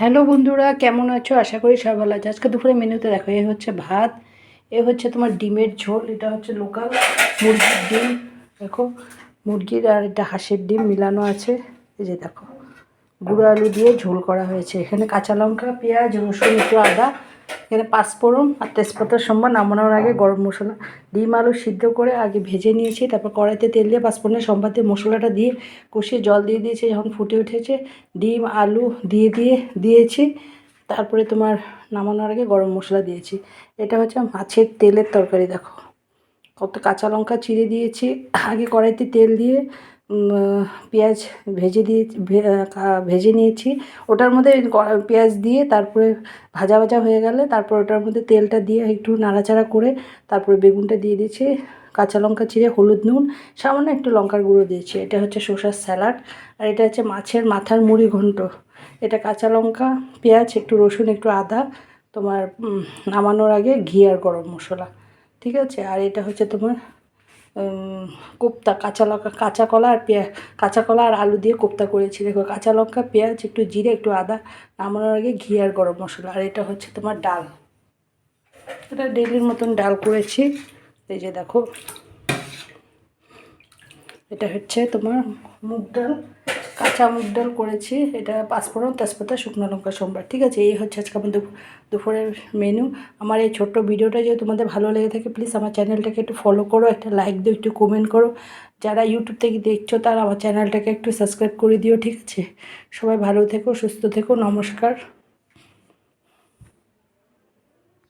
Hello বন্ধুরা, কেমন আছো? আশা করি সবাই ভালো আছে। আজকে দুপুরে মেনুতে দেখো, এ হচ্ছে ভাত, এ হচ্ছে তোমার ডিমের ঝোল, এটা হচ্ছে লোকাল মুরগির ডিম। দেখো, মুরগির আর এটা হাঁসের ডিম মিলানো আছে। এই যে দেখো, গুঁড়ো আলু দিয়ে ঝোল করা হয়েছে। এখানে কাঁচা লঙ্কা, পেঁয়াজ, রসুন, একটু আদা, এখানে পাঁচফোড়ন আর তেজপাতার সম্মান নামানোর আগে গরম মশলা, ডিম আলু সিদ্ধ করে আগে ভেজে নিয়েছি। তারপর কড়াইতে তেল দিয়ে পাঁচফোড়নের সম্বাদ দিয়ে মশলাটা দিয়ে কষিয়ে জল দিয়ে দিয়েছি। যখন ফুটে উঠেছে ডিম আলু দিয়েছি। তারপরে তোমার নামানোর আগে গরম মশলা দিয়েছি। এটা হচ্ছে মাছের তেলের তরকারি। দেখো, কত কাঁচা লঙ্কা চিড়ে দিয়েছি। আগে কড়াইতে তেল দিয়ে পেঁয়াজ ভেজে নিয়েছি। ওটার মধ্যে পেঁয়াজ দিয়ে তারপরে ভাজা ভাজা হয়ে গেলে তারপর ওটার মধ্যে তেলটা দিয়ে একটু নাড়াচাড়া করে তারপরে বেগুনটা দিয়ে দিয়েছি। কাঁচা লঙ্কা চিড়ে, হলুদ, নুন, সামান্য একটু লঙ্কার গুঁড়ো দিয়েছি। এটা হচ্ছে শসার স্যালাড। আর এটা হচ্ছে মাছের মাথার মুড়ি ঘন্ট। এটা কাঁচা লঙ্কা, পেঁয়াজ, একটু রসুন, একটু আদা, তোমার নামানোর আগে ঘি আর গরম মশলা। ঠিক আছে। আর এটা হচ্ছে তোমার কোপ্তা, কাঁচা কলা আর কাঁচা কলা আর আলু দিয়ে কোপ্তা করেছি। দেখো, কাঁচা লঙ্কা, পেঁয়াজ, একটু জিরে, একটু আদা, নামানোর আগে ঘি আর গরম মশলা। আর এটা হচ্ছে তোমার ডাল। এটা ডেলির মতন ডাল করেছি। এই যে দেখো, এটা হচ্ছে তোমার মুগ ডাল, কাঁচা মুগ ডাল করেছি। এটা পাঁচফোড়ন, তেজপাতা, শুকনো লঙ্কা, সোমবার। ঠিক আছে, এই হচ্ছে আজকে আমার দুপুরের মেনু। আমার এই ছোট্ট ভিডিওটা যদি তোমাদের ভালো লেগে থাকে, প্লিজ আমার চ্যানেলটাকে একটু ফলো করো, একটা লাইক দিও, একটু কমেন্ট করো। যারা ইউটিউব থেকে দেখছো তারা আমার চ্যানেলটাকে একটু সাবস্ক্রাইব করে দিও। ঠিক আছে, সবাই ভালো থেকো, সুস্থ থেকো, নমস্কার।